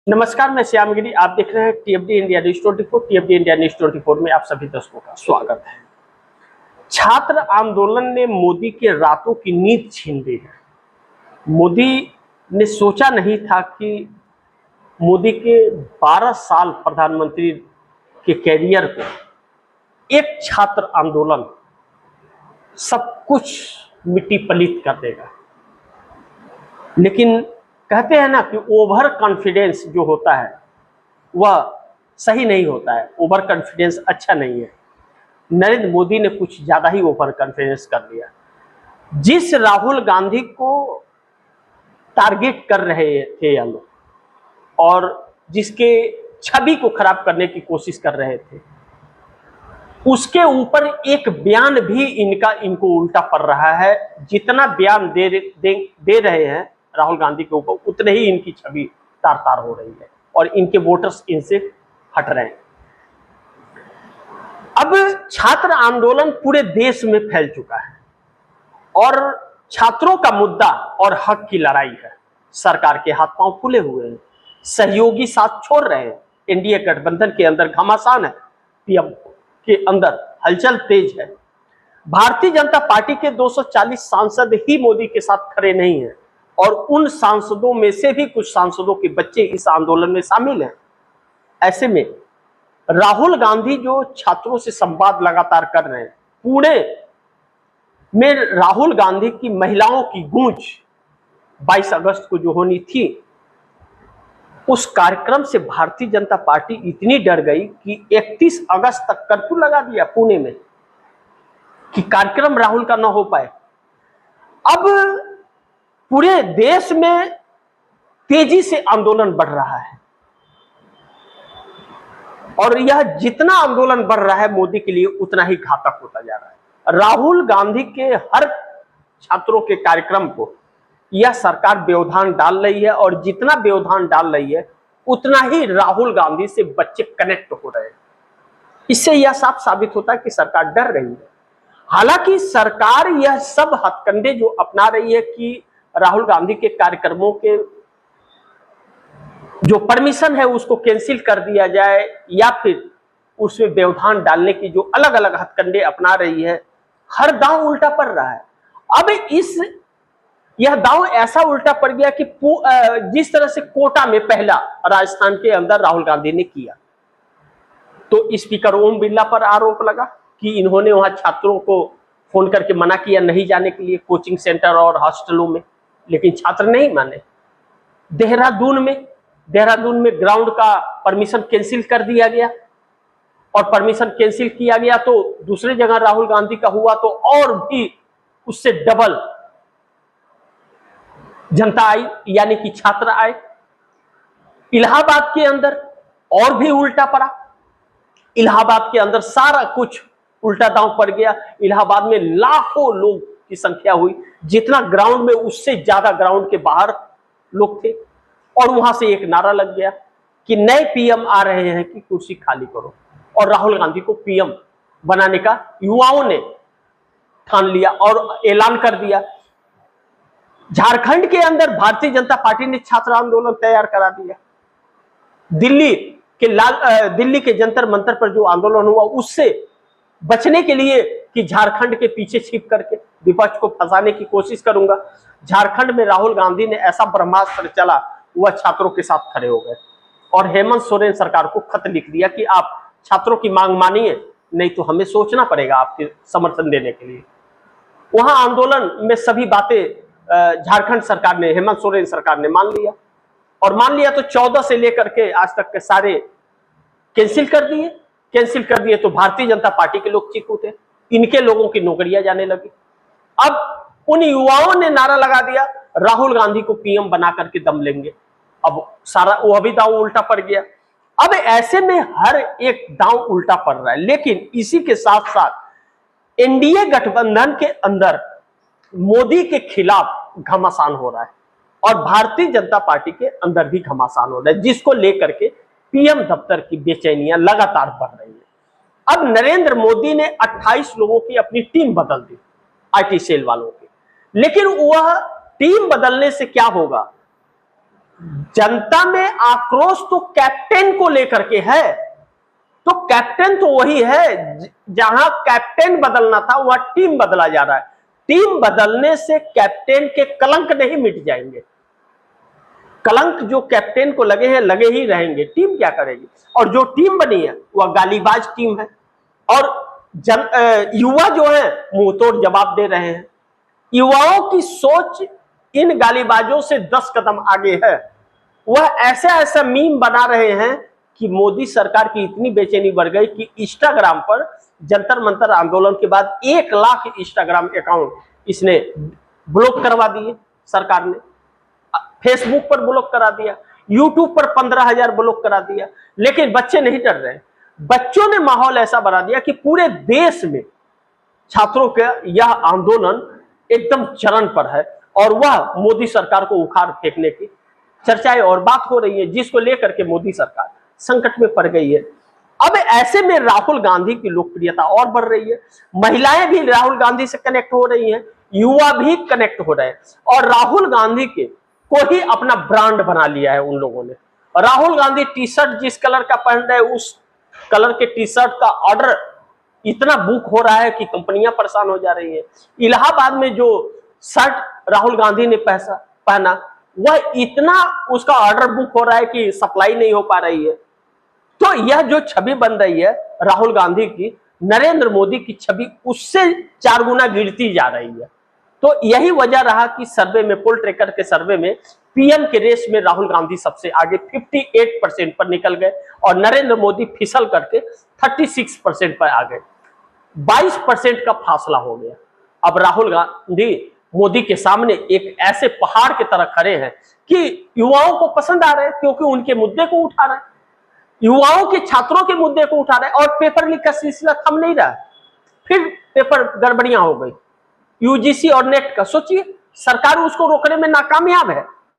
नमस्कार, मैं श्यामगिरी। आप देख रहे हैं टीएफडी इंडिया न्यूज 24। टीएफडी इंडिया न्यूज 24 में आप सभी दर्शकों का स्वागत है। छात्र आंदोलन ने मोदी के रातों की नींद छीन ली है। मोदी ने सोचा नहीं था कि मोदी के 12 साल प्रधानमंत्री के कैरियर को एक छात्र आंदोलन सब कुछ मिट्टी पलीत कर देगा। लेकिन कहते हैं ना कि ओवर कॉन्फिडेंस जो होता है वह सही नहीं होता है। ओवर कॉन्फिडेंस अच्छा नहीं है। नरेंद्र मोदी ने कुछ ज्यादा ही ओवर कॉन्फिडेंस कर लिया। जिस राहुल गांधी को टारगेट कर रहे थे ये लोग और जिसके छवि को खराब करने की कोशिश कर रहे थे, उसके ऊपर एक बयान भी इनको उल्टा पड़ रहा है। जितना बयान दे रहे हैं राहुल गांधी के ऊपर, उतने ही इनकी छवि तार तार हो रही है और इनके वोटर्स इनसे हट रहे हैं। अब छात्र आंदोलन पूरे देश में फैल चुका है और छात्रों का मुद्दा और हक की लड़ाई है। सरकार के हाथ पांव फूले हुए हैं, सहयोगी साथ छोड़ रहे हैं। एनडीए गठबंधन के अंदर घमासान है, पीएम के अंदर हलचल तेज है। भारतीय जनता पार्टी के 240 सांसद ही मोदी के साथ खड़े नहीं हैं और उन सांसदों में से भी कुछ सांसदों के बच्चे इस आंदोलन में शामिल हैं। ऐसे में राहुल गांधी जो छात्रों से संवाद लगातार कर रहे हैं, पुणे में राहुल गांधी की महिलाओं की गूंज 22 अगस्त को जो होनी थी, उस कार्यक्रम से भारतीय जनता पार्टी इतनी डर गई कि 31 अगस्त तक कर्फ्यू लगा दिया पुणे में कि कार्यक्रम राहुल का ना हो पाए। अब पूरे देश में तेजी से आंदोलन बढ़ रहा है और यह जितना आंदोलन बढ़ रहा है मोदी के लिए उतना ही घातक होता जा रहा है। राहुल गांधी के हर छात्रों के कार्यक्रम को यह सरकार व्यवधान डाल रही है और जितना व्यवधान डाल रही है उतना ही राहुल गांधी से बच्चे कनेक्ट हो रहे हैं। इससे यह साफ साबित होता है कि सरकार डर रही है। हालांकि सरकार यह सब हथकंडे जो अपना रही है कि राहुल गांधी के कार्यक्रमों के जो परमिशन है उसको कैंसिल कर दिया जाए या फिर उसमें व्यवधान डालने की जो अलग अलग हथकंडे अपना रही है, हर दांव उल्टा पड़ रहा है। अब यह दांव ऐसा उल्टा पड़ गया कि जिस तरह से कोटा में पहला राजस्थान के अंदर राहुल गांधी ने किया, तो स्पीकर ओम बिरला पर आरोप लगा कि इन्होंने वहां छात्रों को फोन करके मना किया नहीं जाने के लिए कोचिंग सेंटर और हॉस्टलों में, लेकिन छात्र नहीं माने। देहरादून में ग्राउंड का परमिशन कैंसिल कर दिया गया और परमिशन कैंसिल किया गया तो दूसरे जगह राहुल गांधी का हुआ तो और भी उससे डबल जनता आई, यानी कि छात्र आए। इलाहाबाद के अंदर और भी उल्टा पड़ा। इलाहाबाद के अंदर सारा कुछ उल्टा दांव पड़ गया। इलाहाबाद में लाखों लोग की संख्या हुई, जितना ग्राउंड में उससे ज्यादा ग्राउंड के बाहर लोग थे और वहां से एक नारा लग गया कि नए पीएम आ रहे हैं कि कुर्सी खाली करो, और राहुल गांधी को पीएम बनाने का युवाओं ने ठान लिया और ऐलान कर दिया। झारखंड के अंदर भारतीय जनता पार्टी ने छात्र आंदोलन तैयार करा दिया। दिल्ली के जंतर मंतर पर जो आंदोलन हुआ उससे बचने के लिए कि झारखंड के पीछे छिप करके विपक्ष को फंसाने की कोशिश करूंगा, झारखंड में राहुल गांधी ने ऐसा ब्रह्मास्त्र चला, वह छात्रों के साथ खड़े हो गए और हेमंत सोरेन सरकार को खत लिख दिया कि आप छात्रों की मांग मानिए, नहीं तो हमें सोचना पड़ेगा आपके समर्थन देने के लिए। वहां आंदोलन में सभी बातें झारखंड सरकार ने, हेमंत सोरेन सरकार ने मान लिया और मान लिया तो 14 से लेकर के आज तक के सारे कैंसिल कर दिए तो भारतीय जनता पार्टी के लोग चीख उठे, इनके लोगों की नौकरियां जाने लगी। अब उन युवाओं ने नारा लगा दिया राहुल गांधी को पीएम बना करके दम लेंगे। अब सारा वह भी दांव उल्टा पड़ गया। अब ऐसे में हर एक दांव उल्टा पड़ रहा है, लेकिन इसी के साथ साथ एनडीए गठबंधन के अंदर मोदी के खिलाफ घमासान हो रहा है और भारतीय जनता पार्टी के अंदर भी घमासान हो रहा है, जिसको लेकर के पीएम दफ्तर की बेचैनियां लगातार बढ़ रही है। अब नरेंद्र मोदी ने 28 लोगों की अपनी टीम बदल दी, आईटी सेल वालों की, लेकिन वह टीम बदलने से क्या होगा? जनता में आक्रोश तो कैप्टन को लेकर के है, तो कैप्टन तो वही है, जहां कैप्टन बदलना था वह टीम बदला जा रहा है। टीम बदलने से कैप्टन के कलंक नहीं मिट जाएंगे, कलंक जो कैप्टन को लगे हैं लगे ही रहेंगे। टीम क्या करेगी? और जो टीम बनी है वह गालीबाज टीम है, और युवा जो है मुंहतोड़ जवाब दे रहे हैं। युवाओं की सोच इन गालीबाजों से 10 कदम आगे है। वह ऐसे ऐसा मीम बना रहे हैं कि मोदी सरकार की इतनी बेचैनी बढ़ गई कि इंस्टाग्राम पर जंतर मंतर आंदोलन के बाद 1 लाख इंस्टाग्राम अकाउंट इसने ब्लॉक करवा दिए सरकार ने, फेसबुक पर ब्लॉक करा दिया, यूट्यूब पर 15,000 ब्लॉक करा दिया। लेकिन बच्चे नहीं डर रहे, बच्चों ने माहौल ऐसा बना दिया कि पूरे देश में छात्रों का यह आंदोलन एकदम चरण पर है, और वह मोदी सरकार को उखाड़ फेंकने की चर्चाएं और बात हो रही है, जिसको लेकर के मोदी सरकार संकट में पड़ गई है। अब ऐसे में राहुल गांधी की लोकप्रियता और बढ़ रही है, महिलाएं भी राहुल गांधी से कनेक्ट हो रही हैं, युवा भी कनेक्ट हो रहे हैं, और राहुल गांधी के को ही अपना ब्रांड बना लिया है उन लोगों ने। राहुल गांधी टी शर्ट जिस कलर का पहन रहे हैं, उस कलर के टी शर्ट का ऑर्डर इतना बुक हो रहा है कि कंपनियां परेशान हो जा रही है। इलाहाबाद में जो शर्ट राहुल गांधी ने पहना, वह इतना उसका ऑर्डर बुक हो रहा है कि सप्लाई नहीं हो पा रही है। तो यह जो छवि बन रही है राहुल गांधी की, नरेंद्र मोदी की छवि उससे 4 गुना गिरती जा रही है। तो यही वजह रहा कि सर्वे में, पोल ट्रैकर के सर्वे में पीएम के रेस में राहुल गांधी सबसे आगे 58% पर निकल गए, और नरेंद्र मोदी फिसल करके 36% पर आ गए। 22% का फासला हो गया। अब राहुल गांधी मोदी के सामने एक ऐसे पहाड़ की तरह खड़े हैं कि युवाओं को पसंद आ रहे हैं, क्योंकि उनके मुद्दे को उठा रहे हैं, युवाओं के, छात्रों के मुद्दे को उठा रहे हैं, और पेपर लीक का सिलसिला थम नहीं रहा है। फिर पेपर गड़बड़ियां हो गई यूजीसी और नेट का। सोचिए, सरकार उसको रोकने में नाकामयाब है।